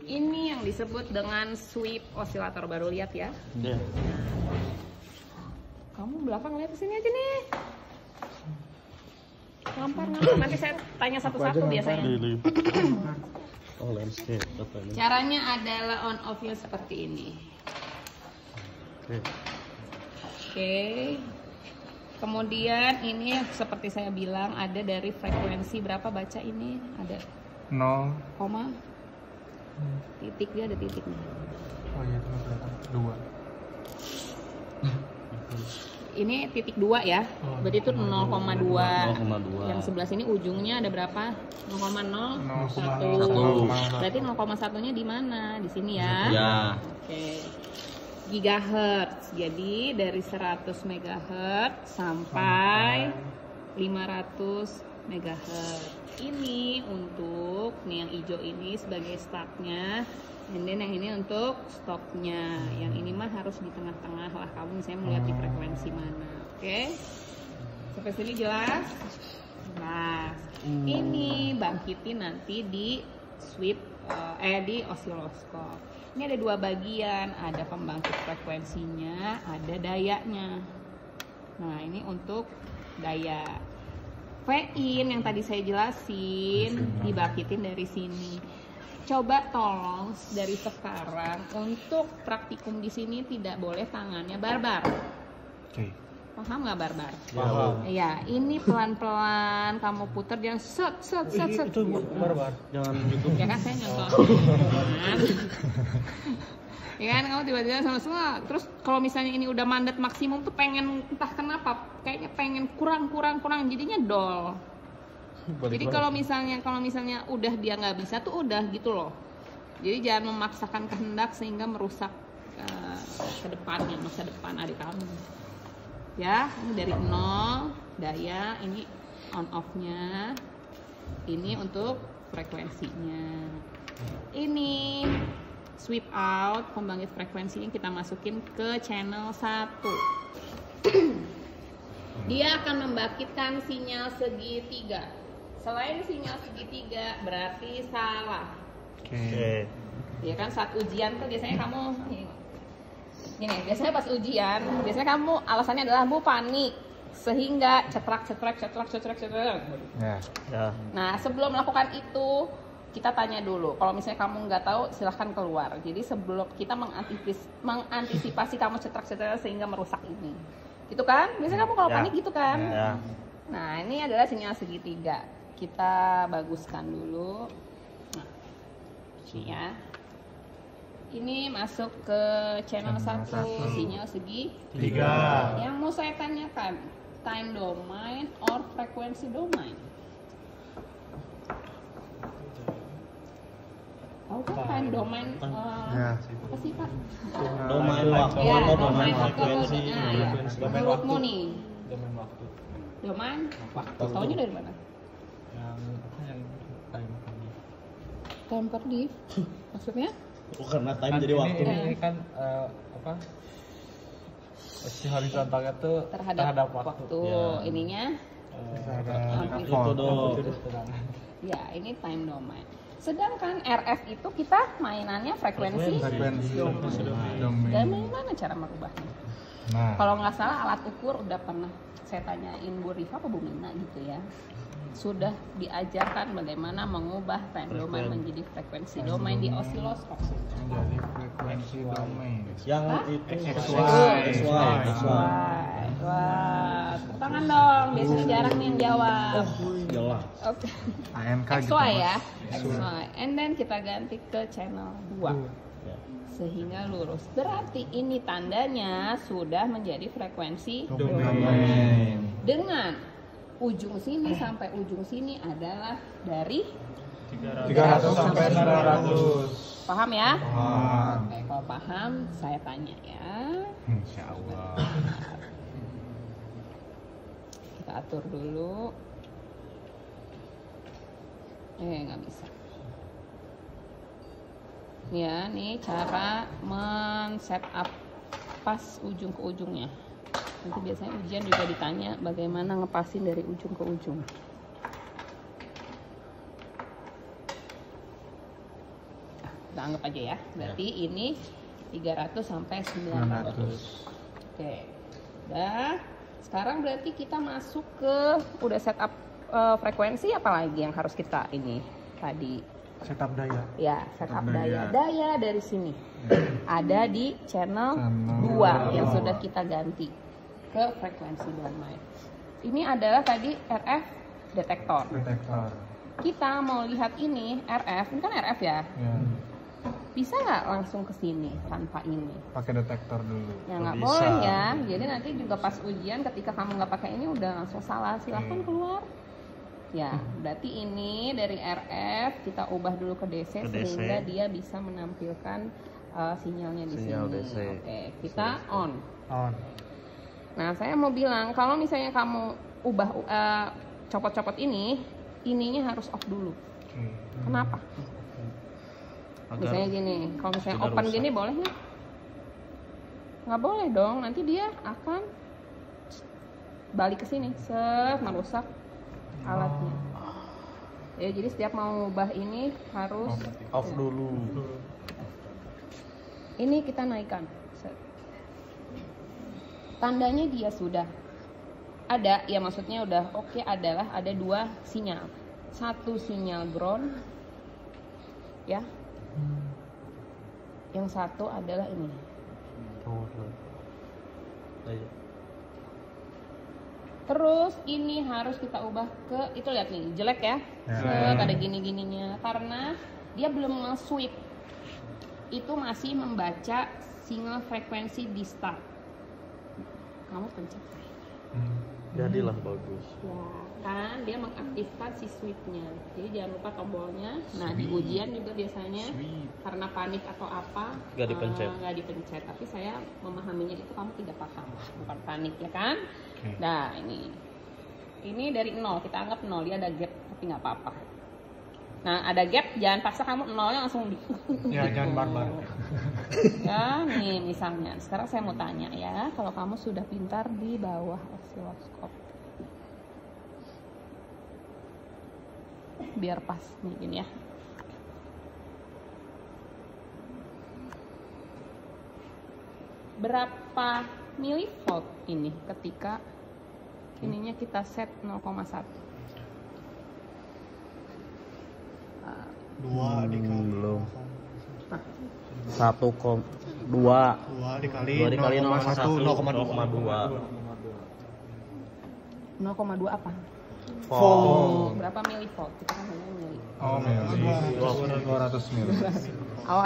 Ini yang disebut dengan sweep osilator, baru lihat ya. Iya. Kamu belakang lihat ke sini aja nih. Ngampar. Nanti saya tanya satu-satu biasanya. Oh, landscape. Caranya adalah on off-nya seperti ini. Oke. Kemudian ini seperti saya bilang ada dari frekuensi berapa, baca ini ada 0, koma titik, dia ada titiknya. oh iya itu kelihatan 2. Ini titik 2 ya. Berarti itu 0,2. 0,2. Yang sebelah sini ujungnya ada berapa? 0,01. 0,1. Berarti 0,1-nya di mana? Di sini ya. Ya. Oke. Gigahertz. Jadi dari 100 MHz sampai 500 MHz. Ini untuk nih yang hijau ini sebagai startnya, dan yang ini untuk stopnya. Yang ini mah harus di tengah-tengah lah, kamu misalnya melihat di frekuensi mana. Oke, sampai sini jelas? Jelas. Ini bangkitin nanti di sweep di osiloskop. Ini ada dua bagian, ada pembangkit frekuensinya, ada dayanya. Nah ini untuk daya. V-in yang tadi saya jelasin dibangkitin dari sini. Coba tolong dari sekarang untuk praktikum di sini tidak boleh tangannya barbar. Oke. Paham nggak barbar? Paham. Iya, ini pelan-pelan kamu putar, jangan set. Itu barbar. Jangan gitu. Ya kan saya nyontoh. Ya kan, kamu tiba-tiba sama semua. Terus kalau misalnya ini udah mandat maksimum tuh pengen entah kenapa kayaknya pengen kurang jadinya dol. Jadi kalau misalnya udah dia nggak bisa tuh udah gitu loh. Jadi jangan memaksakan kehendak sehingga merusak ke depannya, masa depan adik kamu. Ya, ini dari 0 daya, ini on off-nya. Ini untuk frekuensinya. Ini sweep out, pembangkit frekuensinya kita masukin ke channel 1. Dia akan membangkitkan sinyal segitiga. Selain sinyal segitiga berarti salah. Oke. Ya kan saat ujian tuh biasanya kamu gini, biasanya pas ujian, biasanya kamu alasannya adalah Bu panik sehingga cetrak. Ya. Ya. Nah, sebelum melakukan itu kita tanya dulu. Kalau misalnya kamu nggak tahu, silahkan keluar. Jadi sebelum kita mengantisipasi kamu cetrak sehingga merusak ini, gitu kan? Biasanya kamu kalau panik gitu kan? Ya. Nah, ini adalah sinyal segitiga. Kita baguskan dulu. Nah, ini ya. Ini masuk ke channel 1, sinyal segitiga. Yang mau saya tanyakan, time domain or frequency domain? Tahu kan time domain Ya. apa sih Pak? Domain waktu Ya, atau domain domain waktu. frekuensi. Nah, ya. Menurutmu nih, Domain waktu. domain waktu. Taunya dari mana? Yang apa yang time tadi? Time perdi. Maksudnya? Oh, karena time Kan jadi ini- waktu. Ini kan apa? Si horizontalnya tuh Terhadap waktu. Ya. Ininya Ada Itu dong. ya, ini time domain. Sedangkan RF itu kita mainannya frekuensi. frekuensi Dan domain. bagaimana cara merubahnya? Nah, Kalau nggak salah alat ukur udah pernah saya tanyain Bu Rifa apa Bu Mina gitu ya. Sudah diajarkan bagaimana mengubah time domain menjadi frekuensi domain di osiloskop. menjadi frekuensi domain. Yang itu XY. Wah, tepuk tangan dong. Biasanya jarang nih yang jawab. Jelas. Oke. ANK gitu. XY ya. Mas. XY. And then kita ganti ke channel 2. Ya. Sehingga lurus. Berarti ini tandanya sudah menjadi frekuensi Domain. dengan ujung sini sampai ujung sini adalah dari 300 sampai 400. paham ya? Paham. Oke, kalau paham saya tanya ya. Insya Allah. Kita atur dulu. Nggak bisa. Ya, nih cara men-setup pas ujung ke ujungnya. Nanti biasanya ujian juga ditanya bagaimana ngepasin dari ujung ke ujung. Kita anggap aja ya. Berarti ini 300 sampai 900. Oke. Udah. Sekarang berarti kita masuk ke udah setup frekuensi, apalagi yang harus kita ini tadi Setup daya. ya setup Setup daya. daya dari sini ada di channel 2 yang sudah kita ganti ke frekuensi damai. Ini adalah tadi RF detektor. Detektor. Kita mau lihat ini RF, ini kan RF ya, Ya. bisa nggak langsung ke sini tanpa ini? Pakai detektor dulu. Ya nggak Bisa. boleh ya. Jadi nanti juga pas ujian ketika kamu nggak pakai ini udah langsung salah, silahkan keluar. Ya, berarti ini dari RF kita ubah dulu ke DC, Ke DC. sehingga dia bisa menampilkan sinyalnya di Sinyal sini. DC. Oke, kita on. On. Nah, saya mau bilang kalau misalnya kamu ubah copot-copot ini, ininya harus off dulu. Oke. Kenapa? Agar Misalnya gini, kalau misalnya tidak open rusak. gini boleh nggak? Nggak boleh dong, nanti dia akan balik ke sini, merusak alatnya. Ya, jadi setiap mau ubah ini harus off dulu. ini kita naikkan. Set. Tandanya dia sudah ada, ya maksudnya udah oke adalah ada 2 sinyal. Satu sinyal ground, ya. Yang satu adalah ini. Ayo. Terus ini harus kita ubah ke, itu lihat nih, jelek ya. Ya. Set, ada gini-gininya. Karena dia belum nge-sweep. Itu masih membaca sinyal frekuensi di start. Kamu pencet. Jadilah bagus. Ya, kan dia mengaktifkan si sweepnya. Jadi jangan lupa tombolnya. Nah, di ujian juga biasanya karena panik atau apa Nggak dipencet. nggak dipencet. Tapi saya memahaminya itu kamu tidak paham, bukan panik ya kan? Oke. Nah, ini dari 0, kita anggap 0, dia ada gap tapi nggak apa-apa. Nah, ada gap, jangan paksa kamu 0-nya langsung di. Ya, jangan barbar. Ya, nih misalnya. Sekarang saya mau tanya ya, kalau kamu sudah pintar di bawah osiloskop. Biar pas nih gini ya. Berapa milivolt ini ketika ininya kita set 0,1? 2 dikali. Belum. Nah, 1,2. 2 dikali 0,1 0,2. 0,2 apa? Volt. Berapa milivolt? Kita kan hanya mili. Oh, mili. 200 mili. Awas.